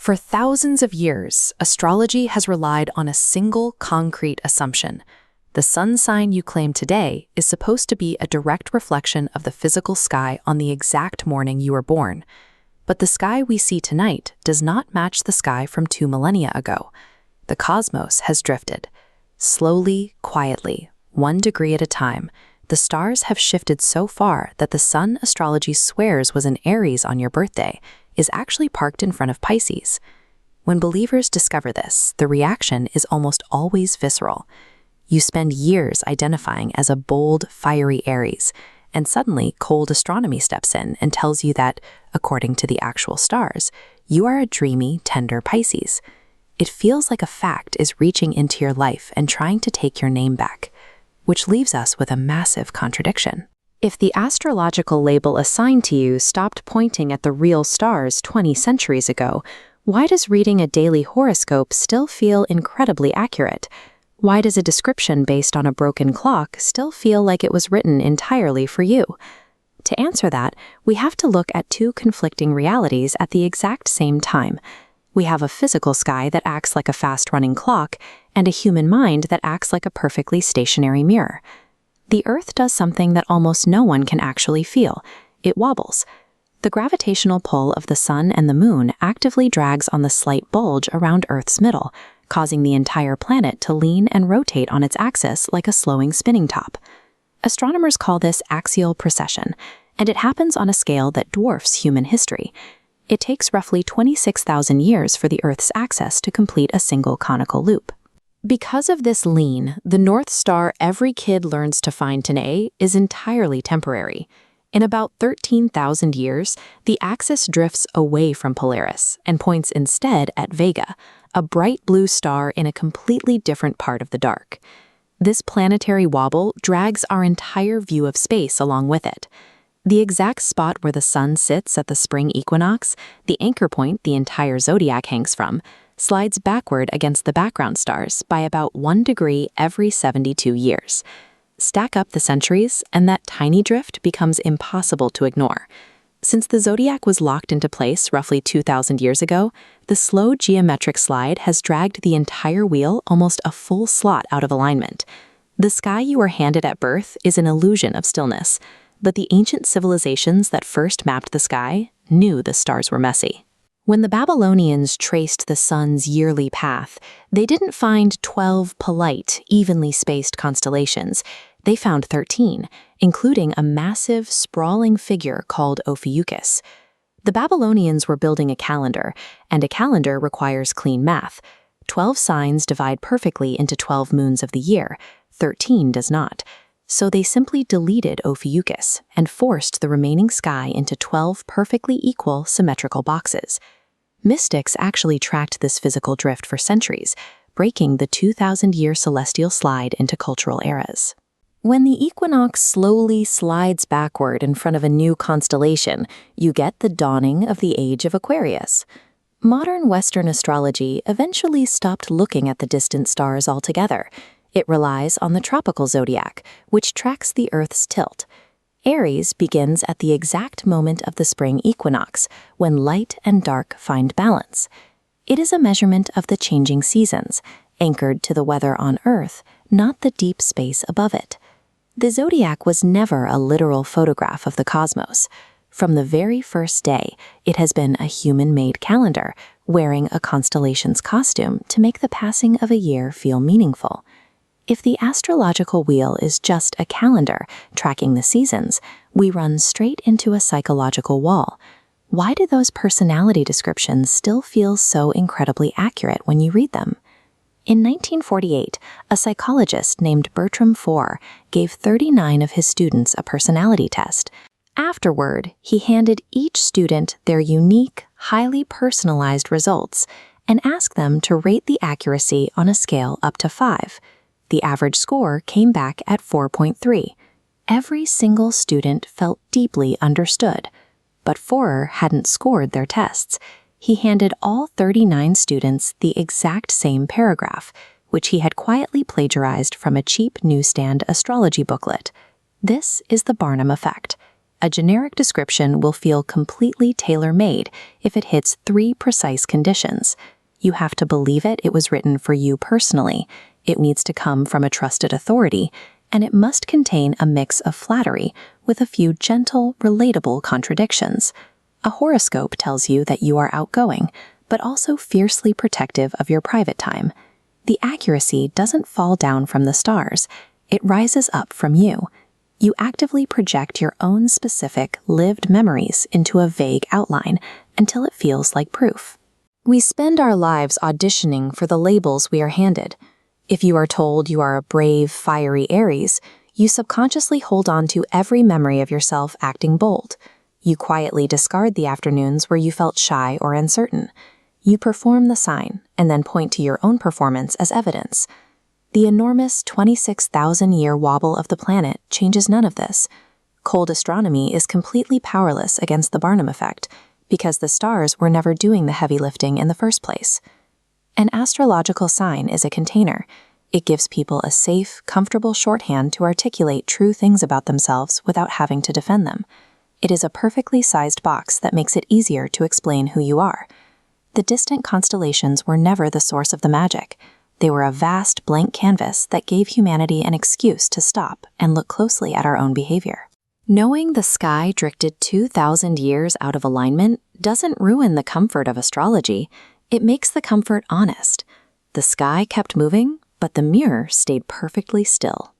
For thousands of years, astrology has relied on a single concrete assumption. The sun sign you claim today is supposed to be a direct reflection of the physical sky on the exact morning you were born. But the sky we see tonight does not match the sky from 2 millennia ago. The cosmos has drifted. Slowly, quietly, 1 degree at a time, the stars have shifted so far that the sun astrology swears was in Aries on your birthday is actually parked in front of Pisces. When believers discover this, the reaction is almost always visceral. You spend years identifying as a bold, fiery Aries, and suddenly cold astronomy steps in and tells you that, according to the actual stars, you are a dreamy, tender Pisces. It feels like a fact is reaching into your life and trying to take your name back, which leaves us with a massive contradiction. If the astrological label assigned to you stopped pointing at the real stars 20 centuries ago, why does reading a daily horoscope still feel incredibly accurate? Why does a description based on a broken clock still feel like it was written entirely for you? To answer that, we have to look at 2 conflicting realities at the exact same time. We have a physical sky that acts like a fast-running clock and a human mind that acts like a perfectly stationary mirror. The Earth does something that almost no one can actually feel. It wobbles. The gravitational pull of the sun and the moon actively drags on the slight bulge around Earth's middle, causing the entire planet to lean and rotate on its axis like a slowing spinning top. Astronomers call this axial precession, and it happens on a scale that dwarfs human history. It takes roughly 26,000 years for the Earth's axis to complete a single conical loop. Because of this lean, the North Star every kid learns to find today is entirely temporary. In about 13,000 years, the axis drifts away from Polaris and points instead at Vega, a bright blue star in a completely different part of the dark. This planetary wobble drags our entire view of space along with it. The exact spot where the sun sits at the spring equinox, the anchor point the entire zodiac hangs from, slides backward against the background stars by about 1 degree every 72 years. Stack up the centuries, and that tiny drift becomes impossible to ignore. Since the zodiac was locked into place roughly 2,000 years ago, the slow geometric slide has dragged the entire wheel almost a full slot out of alignment. The sky you were handed at birth is an illusion of stillness, but the ancient civilizations that first mapped the sky knew the stars were messy. When the Babylonians traced the sun's yearly path, they didn't find 12 polite, evenly spaced constellations. They found 13, including a massive, sprawling figure called Ophiuchus. The Babylonians were building a calendar, and a calendar requires clean math. 12 signs divide perfectly into 12 moons of the year, 13 does not. So they simply deleted Ophiuchus and forced the remaining sky into 12 perfectly equal, symmetrical boxes. Mystics actually tracked this physical drift for centuries, breaking the 2,000-year celestial slide into cultural eras. When the equinox slowly slides backward in front of a new constellation, you get the dawning of the age of Aquarius. Modern Western astrology eventually stopped looking at the distant stars altogether. It relies on the Tropical Zodiac, which tracks the Earth's tilt. Aries begins at the exact moment of the spring equinox, when light and dark find balance. It is a measurement of the changing seasons, anchored to the weather on Earth, not the deep space above it. The zodiac was never a literal photograph of the cosmos. From the very first day, it has been a human-made calendar, wearing a constellation's costume to make the passing of a year feel meaningful. If the astrological wheel is just a calendar tracking the seasons, we run straight into a psychological wall. Why do those personality descriptions still feel so incredibly accurate when you read them? In 1948, a psychologist named Bertram Foer gave 39 of his students a personality test. Afterward, he handed each student their unique, highly personalized results and asked them to rate the accuracy on a scale up to 5. The average score came back at 4.3. Every single student felt deeply understood. But Foer hadn't scored their tests. He handed all 39 students the exact same paragraph, which he had quietly plagiarized from a cheap newsstand astrology booklet. This is the Barnum Effect. A generic description will feel completely tailor-made if it hits 3 precise conditions. You have to believe it was written for you personally, it needs to come from a trusted authority, and it must contain a mix of flattery with a few gentle, relatable contradictions. A horoscope tells you that you are outgoing, but also fiercely protective of your private time. The accuracy doesn't fall down from the stars, it rises up from you. You actively project your own specific, lived memories into a vague outline until it feels like proof. We spend our lives auditioning for the labels we are handed. If you are told you are a brave, fiery Aries, you subconsciously hold on to every memory of yourself acting bold. You quietly discard the afternoons where you felt shy or uncertain. You perform the sign and then point to your own performance as evidence. The enormous 26,000-year wobble of the planet changes none of this. Cold astronomy is completely powerless against the Barnum Effect because the stars were never doing the heavy lifting in the first place. An astrological sign is a container. It gives people a safe, comfortable shorthand to articulate true things about themselves without having to defend them. It is a perfectly sized box that makes it easier to explain who you are. The distant constellations were never the source of the magic. They were a vast blank canvas that gave humanity an excuse to stop and look closely at our own behavior. Knowing the sky drifted 2,000 years out of alignment doesn't ruin the comfort of astrology. It makes the comfort honest. The sky kept moving, but the mirror stayed perfectly still.